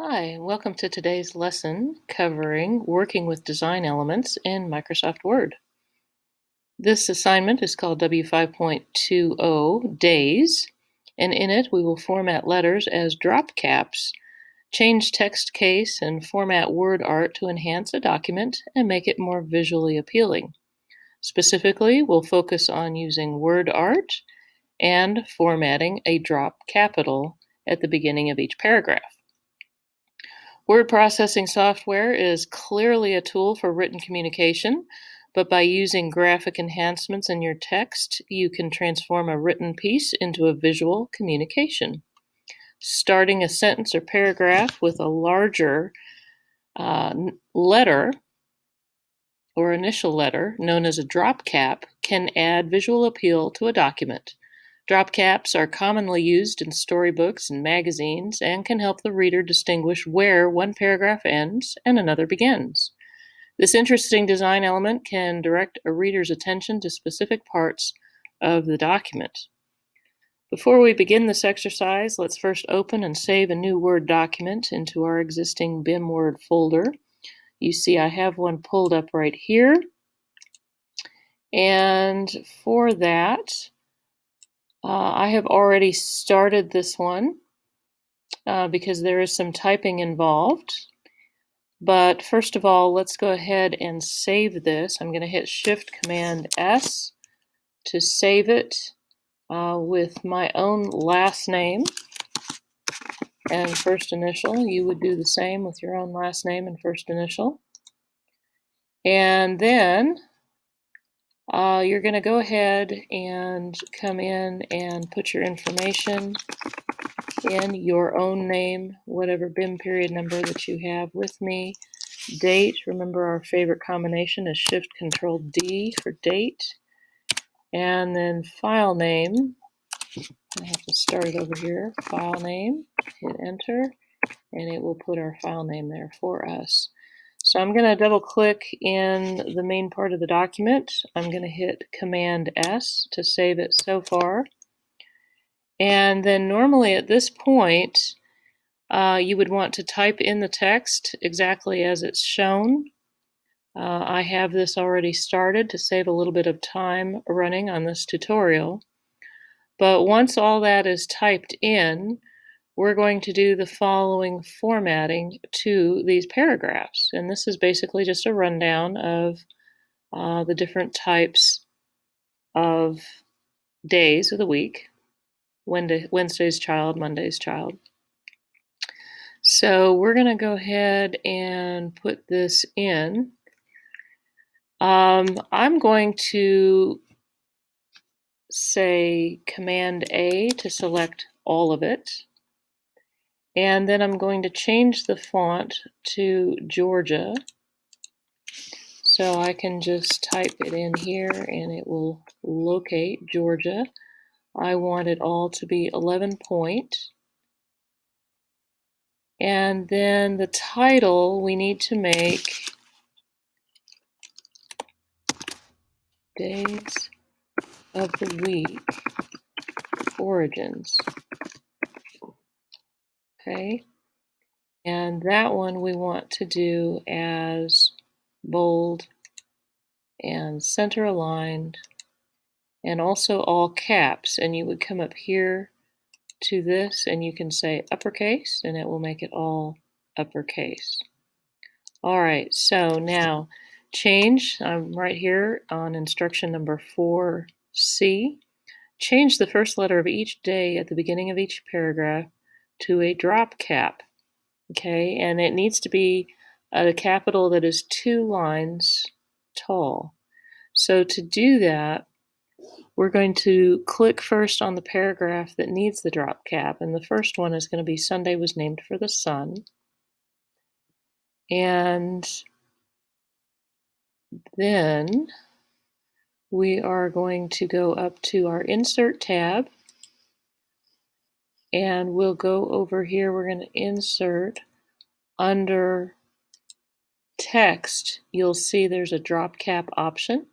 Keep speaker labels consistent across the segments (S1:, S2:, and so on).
S1: Hi, and welcome to today's lesson covering working with design elements in Microsoft Word. This assignment is called W5.20 Days, and in it we will format letters as drop caps, change text case, and format WordArt to enhance a document and make it more visually appealing. Specifically, we'll focus on using WordArt and formatting a drop capital at the beginning of each paragraph. Word processing software is clearly a tool for written communication, but by using graphic enhancements in your text, you can transform a written piece into a visual communication. Starting a sentence or paragraph with a larger letter or initial letter, known as a drop cap, can add visual appeal to a document. Drop caps are commonly used in storybooks and magazines and can help the reader distinguish where one paragraph ends and another begins. This interesting design element can direct a reader's attention to specific parts of the document. Before we begin this exercise, let's first open and save a new Word document into our existing BIM Word folder. You see I have one pulled up right here. And for that, I have already started this one because there is some typing involved. But first of all, let's go ahead and save this. I'm going to hit Shift-Command-S to save it with my own last name and first initial. You would do the same with your own last name and first initial. And then you're going to go ahead and come in and put your information in, your own name, whatever BIM period number that you have with me. Date, remember our favorite combination is Shift-Control-D for date. And then file name, I have to start it over here, file name, hit enter, and it will put our file name there for us. So I'm going to double click in the main part of the document. I'm going to hit Command-S to save it so far. And then normally at this point, you would want to type in the text exactly as it's shown. I have this already started to save a little bit of time running on this tutorial. But once all that is typed in, we're going to do the following formatting to these paragraphs. And this is basically just a rundown of the different types of days of the week. Wednesday's child, Monday's child. So we're going to go ahead and put this in. I'm going to say Command A to select all of it. And then I'm going to change the font to Georgia. So I can just type it in here and it will locate Georgia. I want it all to be 11 point. And then the title we need to make Days of the Week Origins. Okay. And that one we want to do as bold and center aligned and also all caps. And you would come up here to this and you can say uppercase and it will make it all uppercase. All right, so now change, I'm right here on instruction number 4C. Change the first letter of each day at the beginning of each paragraph to a drop cap. Okay, and it needs to be a capital that is 2 lines tall. So to do that, we're going to click first on the paragraph that needs the drop cap, and the first one is going to be Sunday was named for the sun. And then we are going to go up to our Insert tab, and we'll go over here. We're going to insert under text. You'll see there's a drop cap option.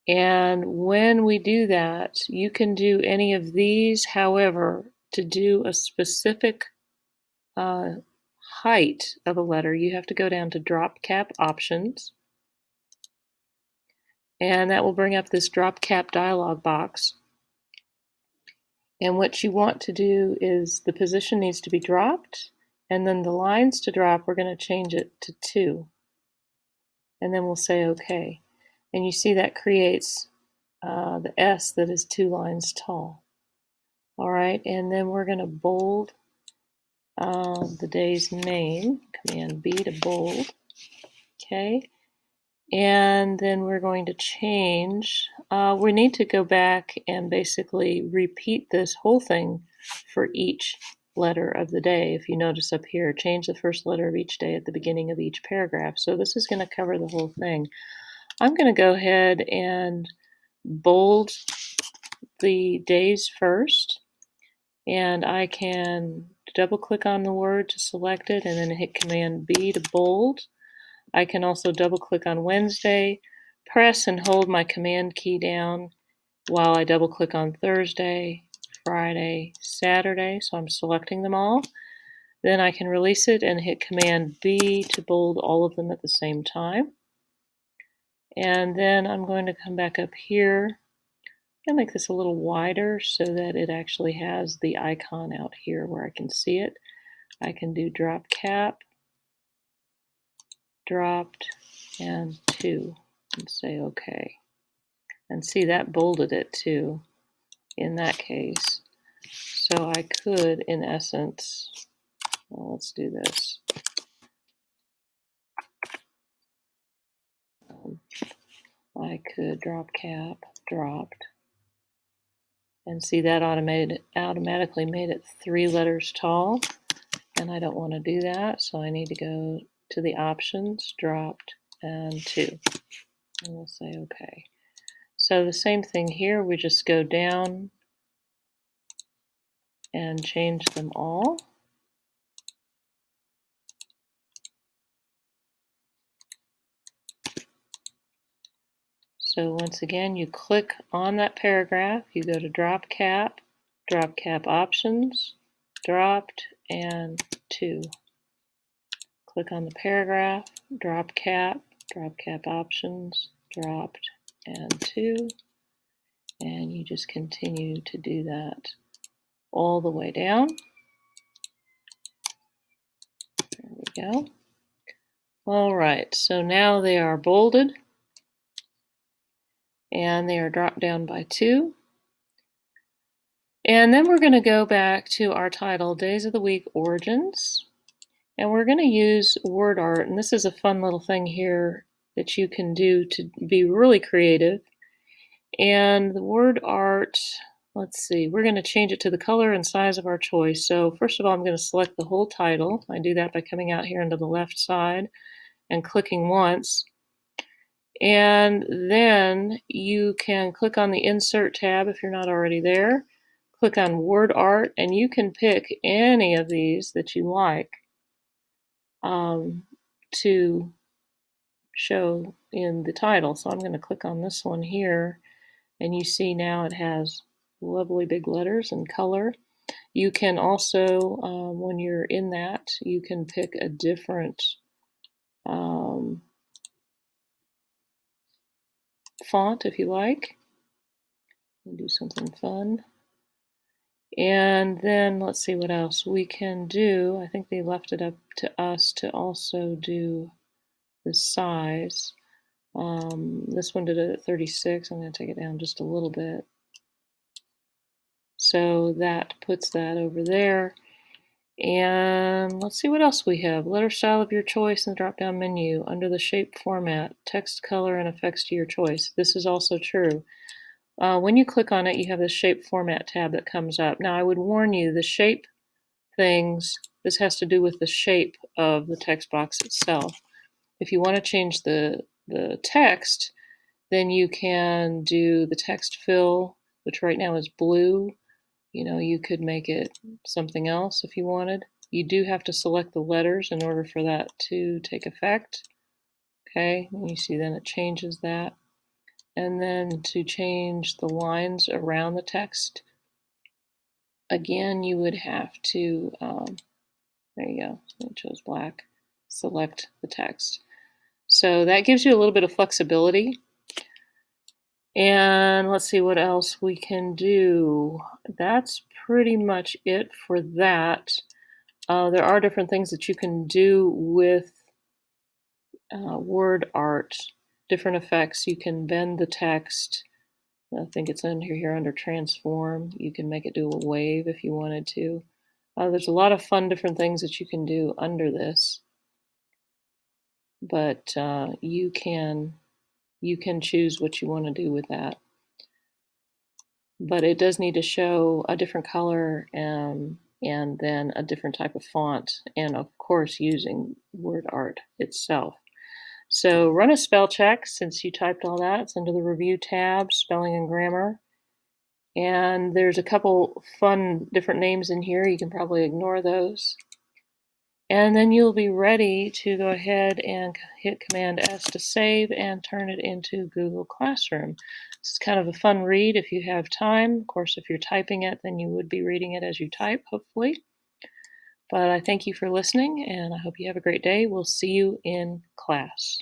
S1: And when we do that, you can do any of these. However, to do a specific height of a letter, you have to go down to drop cap options, and that will bring up this drop cap dialog box. And what you want to do is the position needs to be dropped, and then the lines to drop, we're going to change it to 2. And then we'll say OK. And you see that creates the S that is 2 lines tall. All right, and then we're going to bold the day's name, Command B to bold. Okay, and then we're going to change. We need to go back and basically repeat this whole thing for each letter of the day. If you notice up here, change the first letter of each day at the beginning of each paragraph. So this is going to cover the whole thing. I'm going to go ahead and bold the days first, and I can double click on the word to select it and then hit Command B to bold. I can also double click on Wednesday, press and hold my Command key down while I double click on Thursday, Friday, Saturday, so I'm selecting them all. Then I can release it and hit Command B to bold all of them at the same time. And then I'm going to come back up here and make this a little wider so that it actually has the icon out here where I can see it. I can do drop cap, dropped, and 2, and say OK. And see, that bolded it too in that case. So I could, in essence, well, let's do this. I could drop cap, dropped, and see that automatically made it 3 letters tall, and I don't want to do that, so I need to go to the options, dropped, and 2, and we'll say OK. So the same thing here, we just go down and change them all. So once again, you click on that paragraph, you go to drop cap options, dropped, and 2. Click on the paragraph, drop cap options, dropped, and 2. And you just continue to do that all the way down. There we go. All right, so now they are bolded and they are dropped down by 2. And then we're going to go back to our title, Days of the Week Origins. And we're going to use WordArt. And this is a fun little thing here that you can do to be really creative. And the WordArt, let's see, we're going to change it to the color and size of our choice. So first of all, I'm going to select the whole title. I do that by coming out here into the left side and clicking once. And then you can click on the Insert tab if you're not already there. Click on WordArt, and you can pick any of these that you like to show in the title. So I'm going to click on this one here, and you see now it has lovely big letters and color. You can also, when you're in that, you can pick a different font if you like. Do something fun. And then let's see what else we can do. I think they left it up to us to also do the size. This one did it at 36. I'm going to take it down just a little bit. So that puts that over there. And let's see what else we have. Letter style of your choice in the drop-down menu. Under the shape format, text color and effects to your choice. This is also true. When you click on it, you have the shape format tab that comes up. Now I would warn you, the shape things, this has to do with the shape of the text box itself. If you want to change the text, then you can do the text fill, which right now is blue. You know, you could make it something else if you wanted. You do have to select the letters in order for that to take effect. Okay, and you see then it changes that. And then to change the lines around the text, again, you would have to, There you go. It chose black. Select the text. So that gives you a little bit of flexibility. And let's see what else we can do. That's pretty much it for that. There are different things that you can do with WordArt, different effects. You can bend the text. I think it's under here under transform. You can make it do a wave if you wanted to. There's a lot of fun different things that you can do under this, but you can choose what you want to do with that. But it does need to show a different color and then a different type of font, and of course using WordArt itself. So run a spell check since you typed all that. It's under the Review tab, Spelling and Grammar. And there's a couple fun different names in here. You can probably ignore those. And then you'll be ready to go ahead and hit Command S to save and turn it into Google Classroom. This is kind of a fun read if you have time. Of course, if you're typing it, then you would be reading it as you type, hopefully. But I thank you for listening, and I hope you have a great day. We'll see you in class.